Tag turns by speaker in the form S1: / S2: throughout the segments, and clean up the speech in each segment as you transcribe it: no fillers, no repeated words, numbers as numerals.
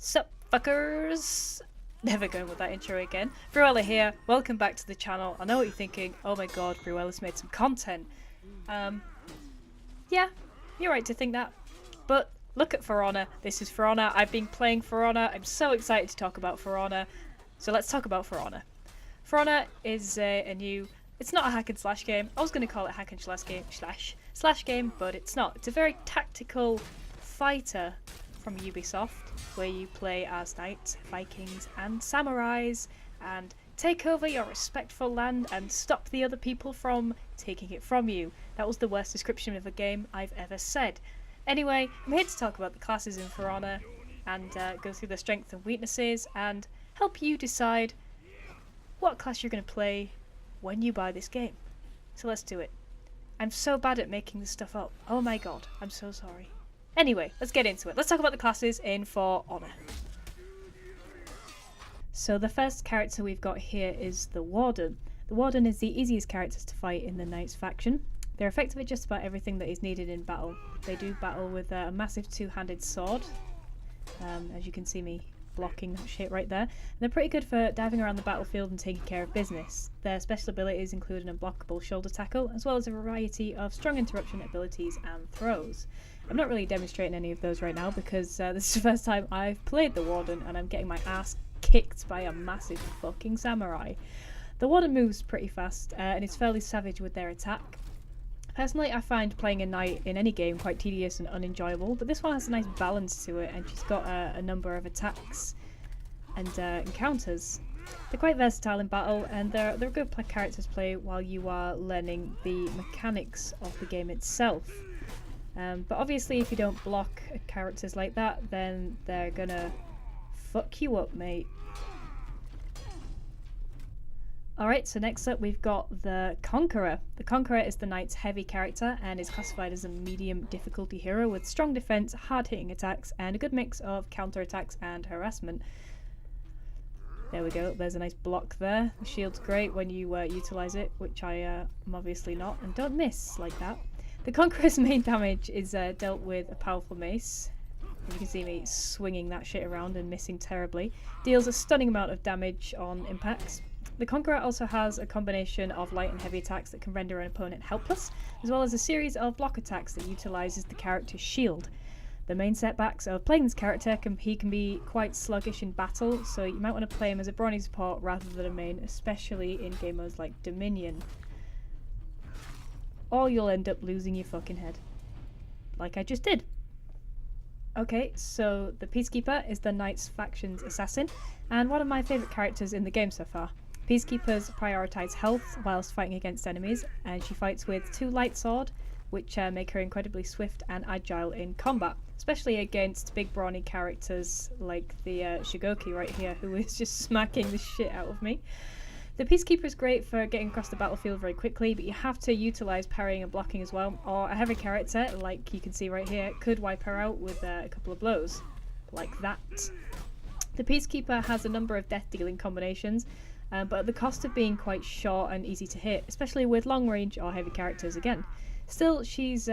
S1: Sup fuckers! Never going with that intro again. Fruella here, welcome back to the channel. I know what you're thinking, oh my god, Fruella's made some content. Yeah, you're right to think that. But look at For Honor, this is For Honor, I've been playing For Honor, I'm so excited to talk about For Honor. So let's talk about For Honor. For Honor is a new, it's not a hack and slash game. I was going to call it hack and slash game, but it's not. It's a very tactical fighter from Ubisoft, where you play as knights, Vikings, and samurais, and take over your respectful land and stop the other people from taking it from you. That was the worst description of a game I've ever said. Anyway, I'm here to talk about the classes in For Honor, and go through their strengths and weaknesses, and help you decide what class you're going to play when you buy this game. So let's do it. I'm so bad at making this stuff up. Oh my god, I'm so sorry. Anyway, let's get into it. Let's talk about the classes in For Honor. So the first character we've got here is the Warden. The Warden is the easiest characters to fight in the Knights faction. They're effective at just about everything that is needed in battle. They do battle with a massive two-handed sword, as you can see me blocking that shit right there. And they're pretty good for diving around the battlefield and taking care of business. Their special abilities include an unblockable shoulder tackle, as well as a variety of strong interruption abilities and throws. I'm not really demonstrating any of those right now because this is the first time I've played the Warden and I'm getting my ass kicked by a massive fucking samurai. The Warden moves pretty fast and is fairly savage with their attack. Personally, I find playing a knight in any game quite tedious and unenjoyable, but this one has a nice balance to it and she's got a number of attacks and encounters. They're quite versatile in battle and they're good characters to play while you are learning the mechanics of the game itself. But obviously if you don't block characters like that, then they're gonna fuck you up, mate. Alright, so next up we've got the Conqueror. The Conqueror is the knight's heavy character and is classified as a medium difficulty hero with strong defense, hard-hitting attacks, and a good mix of counter-attacks and harassment. There we go, there's a nice block there. The shield's great when you utilize it, which I am obviously not, and don't miss like that. The Conqueror's main damage is dealt with a powerful mace. You can see me swinging that shit around and missing terribly. Deals a stunning amount of damage on impacts. The Conqueror also has a combination of light and heavy attacks that can render an opponent helpless, as well as a series of block attacks that utilises the character's shield. The main setbacks of playing this character he can be quite sluggish in battle, so you might want to play him as a brawny support rather than a main, especially in game modes like Dominion. Or you'll end up losing your fucking head. Like I just did. Okay, so the Peacekeeper is the Knights faction's assassin, and one of my favourite characters in the game so far. Peacekeepers prioritise health whilst fighting against enemies, and she fights with 2 light sword, which make her incredibly swift and agile in combat, especially against big brawny characters like the Shigoki right here, who is just smacking the shit out of me. The Peacekeeper is great for getting across the battlefield very quickly, but you have to utilise parrying and blocking as well, or a heavy character, like you can see right here, could wipe her out with a couple of blows, like that. The Peacekeeper has a number of death-dealing combinations, but at the cost of being quite short and easy to hit, especially with long-range or heavy characters again. Still, she's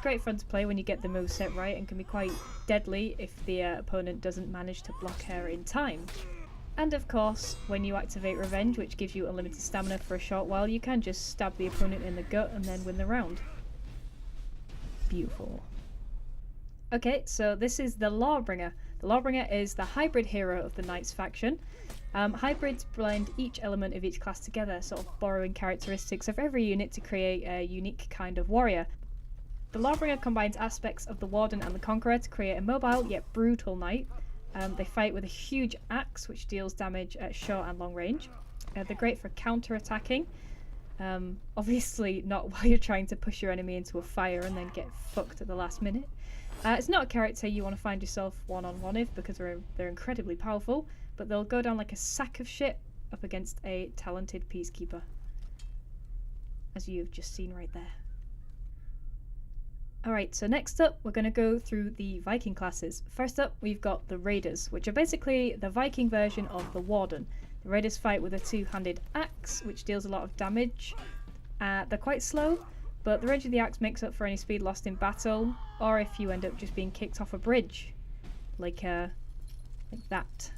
S1: great fun to play when you get the moveset right, and can be quite deadly if the opponent doesn't manage to block her in time. And of course, when you activate Revenge, which gives you unlimited stamina for a short while, you can just stab the opponent in the gut and then win the round. Beautiful. Okay, so this is the Lawbringer. The Lawbringer is the hybrid hero of the Knights faction. Hybrids blend each element of each class together, sort of borrowing characteristics of every unit to create a unique kind of warrior. The Lawbringer combines aspects of the Warden and the Conqueror to create a mobile yet brutal knight. They fight with a huge axe, which deals damage at short and long range. They're great for counter-attacking. Obviously not while you're trying to push your enemy into a fire and then get fucked at the last minute. It's not a character you want to find yourself one-on-one with because they're incredibly powerful, but they'll go down like a sack of shit up against a talented Peacekeeper, as you've just seen right there. Alright, so next up we're going to go through the Viking classes. First up we've got the Raiders, which are basically the Viking version of the Warden. The Raiders fight with a 2-handed axe, which deals a lot of damage. They're quite slow, but the range of the axe makes up for any speed lost in battle, or if you end up just being kicked off a bridge, like like that.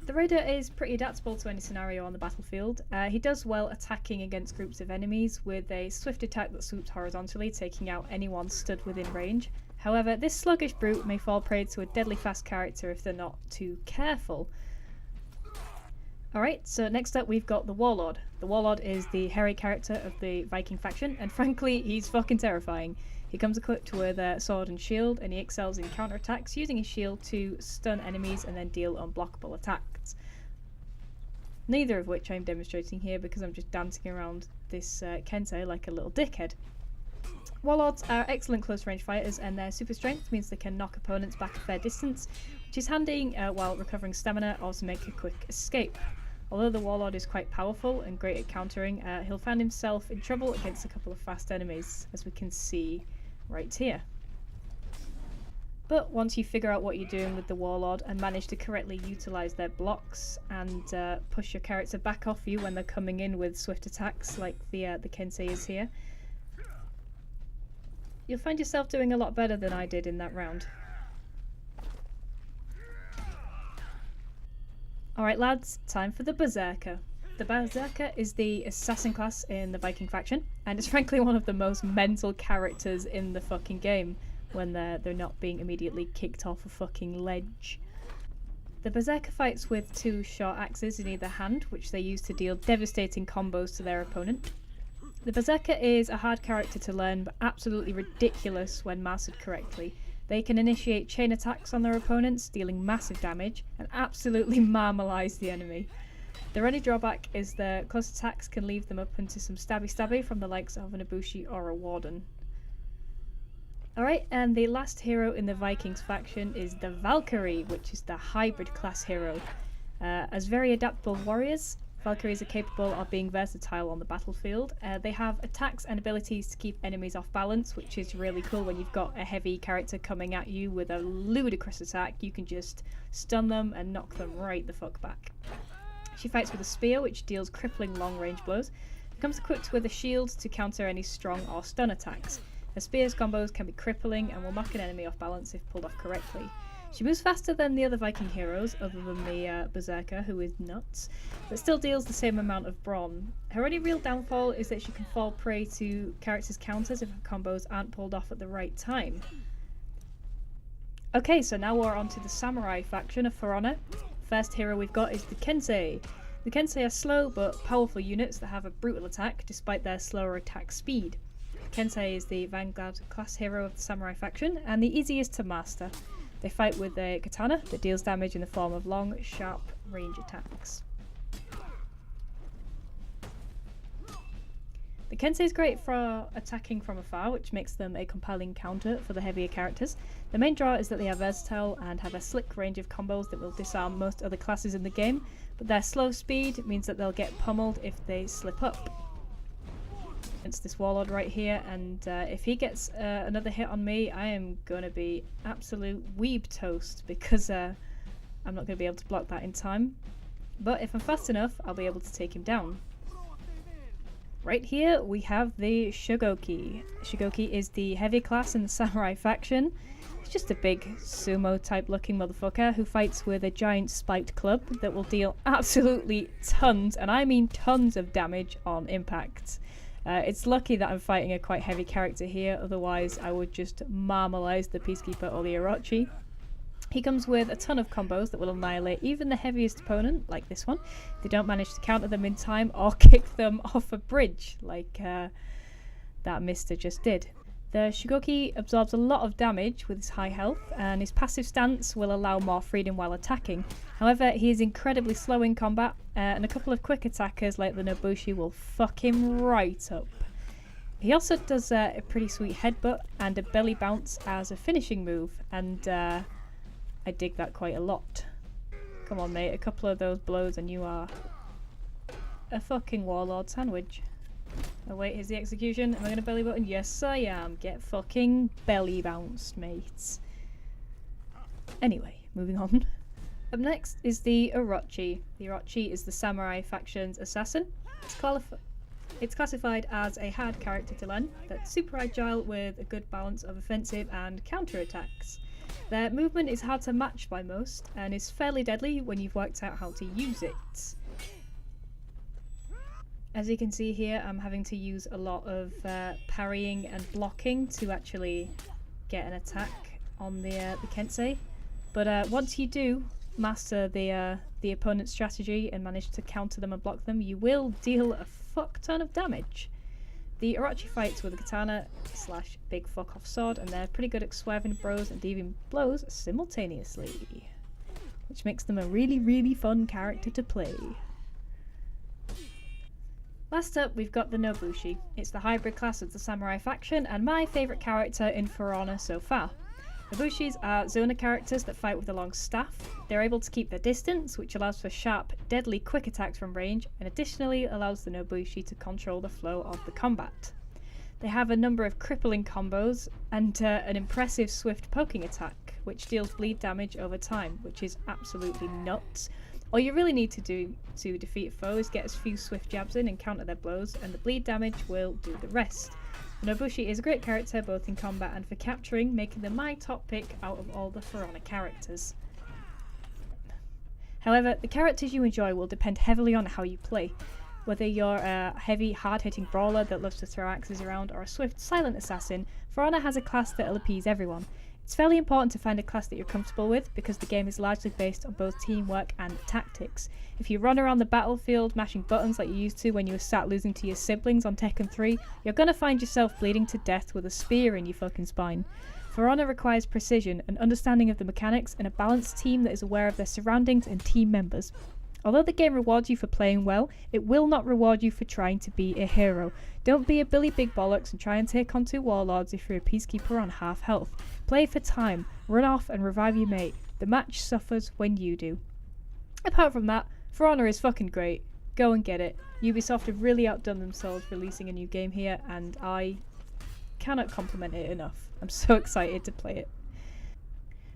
S1: The Raider is pretty adaptable to any scenario on the battlefield. He does well attacking against groups of enemies with a swift attack that swoops horizontally, taking out anyone stood within range. However, this sluggish brute may fall prey to a deadly fast character if they're not too careful. Alright, so next up we've got the Warlord. The Warlord is the hairy character of the Viking faction, and frankly, he's fucking terrifying. He comes equipped with a sword and shield, and he excels in counterattacks, using his shield to stun enemies and then deal unblockable attacks. Neither of which I'm demonstrating here because I'm just dancing around this Kensei like a little dickhead. Warlords are excellent close range fighters, and their super strength means they can knock opponents back a fair distance, which is handy while recovering stamina or to make a quick escape. Although the Warlord is quite powerful and great at countering, he'll find himself in trouble against a couple of fast enemies, as we can see right here. But once you figure out what you're doing with the Warlord and manage to correctly utilise their blocks and push your character back off you when they're coming in with swift attacks like the Kensei is here, you'll find yourself doing a lot better than I did in that round. Alright lads, time for the Berserker. The Berserker is the assassin class in the Viking faction, and it's frankly one of the most mental characters in the fucking game when they're not being immediately kicked off a fucking ledge. The Berserker fights with two short axes in either hand, which they use to deal devastating combos to their opponent. The Berserker is a hard character to learn, but absolutely ridiculous when mastered correctly. They can initiate chain attacks on their opponents, dealing massive damage, and absolutely marmalise the enemy. Their only drawback is their close attacks can leave them open to some stabby from the likes of an Ibushi or a Warden. Alright, and the last hero in the Vikings faction is the Valkyrie, which is the hybrid class hero. As very adaptable warriors, Valkyries are capable of being versatile on the battlefield. They have attacks and abilities to keep enemies off balance, which is really cool when you've got a heavy character coming at you with a ludicrous attack. You can just stun them and knock them right the fuck back. She fights with a spear, which deals crippling long-range blows. She comes equipped with a shield to counter any strong or stun attacks. Her spear's combos can be crippling and will knock an enemy off balance if pulled off correctly. She moves faster than the other Viking heroes, other than the Berserker, who is nuts, but still deals the same amount of brawn. Her only real downfall is that she can fall prey to characters' counters if her combos aren't pulled off at the right time. Okay, so now we're on to the Samurai faction of For Honor. First hero we've got is the Kensei. The Kensei are slow but powerful units that have a brutal attack despite their slower attack speed. Kensei is the Vanguard class hero of the Samurai faction and the easiest to master. They fight with a katana that deals damage in the form of long, sharp range attacks. The Kensei is great for attacking from afar, which makes them a compelling counter for the heavier characters. The main draw is that they are versatile and have a slick range of combos that will disarm most other classes in the game, but their slow speed means that they'll get pummeled if they slip up. It's this Warlord right here, and if he gets another hit on me, I am going to be absolute weeb toast because I'm not going to be able to block that in time. But if I'm fast enough, I'll be able to take him down. Right here we have the Shogoki. Shogoki is the heavy class in the Samurai faction. He's just a big sumo type looking motherfucker who fights with a giant spiked club that will deal absolutely tons, and I mean tons of damage on impact. It's lucky that I'm fighting a quite heavy character here, otherwise I would just marmalise the Peacekeeper or the Orochi. He comes with a ton of combos that will annihilate even the heaviest opponent, like this one, if they don't manage to counter them in time or kick them off a bridge, like that mister just did. The Shogoki absorbs a lot of damage with his high health, and his passive stance will allow more freedom while attacking. However, he is incredibly slow in combat, and a couple of quick attackers like the Nobushi will fuck him right up. He also does a pretty sweet headbutt and a belly bounce as a finishing move, and I dig that quite a lot. Come on mate, a couple of those blows and you are a fucking Warlord sandwich. Oh wait, here's the execution. Am I gonna belly button? Yes I am. Get fucking belly bounced, mates. Anyway, moving on. Up next is the Orochi. The Orochi is the Samurai faction's assassin. It's classified as a hard character to learn that's super agile with a good balance of offensive and counter attacks. Their movement is hard to match by most, and is fairly deadly when you've worked out how to use it. As you can see here, I'm having to use a lot of parrying and blocking to actually get an attack on the Kensei. But once you do master the opponent's strategy and manage to counter them and block them, you will deal a fuck ton of damage. The Orochi fights with a katana / big fuck off sword, and they're pretty good at swerving bros and dealing blows simultaneously, which makes them a really fun character to play. Last up, we've got the Nobushi. It's the hybrid class of the samurai faction and my favourite character in For Honor so far. Nobushis are Zona characters that fight with a long staff. They're able to keep their distance, which allows for sharp, deadly quick attacks from range, and additionally allows the Nobushi to control the flow of the combat. They have a number of crippling combos and an impressive swift poking attack, which deals bleed damage over time, which is absolutely nuts. All you really need to do to defeat a foe is get as few swift jabs in and counter their blows, and the bleed damage will do the rest. Nobushi is a great character both in combat and for capturing, making them my top pick out of all the For Honor characters. However, the characters you enjoy will depend heavily on how you play. Whether you're a heavy, hard-hitting brawler that loves to throw axes around or a swift, silent assassin, For Honor has a class that'll appease everyone. It's fairly important to find a class that you're comfortable with because the game is largely based on both teamwork and tactics. If you run around the battlefield mashing buttons like you used to when you were sat losing to your siblings on Tekken 3, you're gonna find yourself bleeding to death with a spear in your fucking spine. For Honor requires precision, an understanding of the mechanics, and a balanced team that is aware of their surroundings and team members. Although the game rewards you for playing well, it will not reward you for trying to be a hero. Don't be a Billy Big Bollocks and try and take on 2 warlords if you're a peacekeeper on half health. Play for time, run off and revive your mate. The match suffers when you do. Apart from that, For Honor is fucking great. Go and get it. Ubisoft have really outdone themselves releasing a new game here, and I cannot compliment it enough. I'm so excited to play it.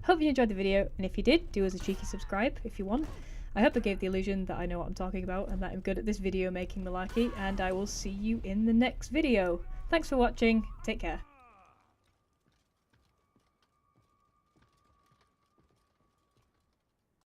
S1: Hope you enjoyed the video, and if you did, do us a cheeky subscribe if you want. I hope I gave the illusion that I know what I'm talking about and that I'm good at this video making malarkey, and I will see you in the next video. Thanks for watching, take care.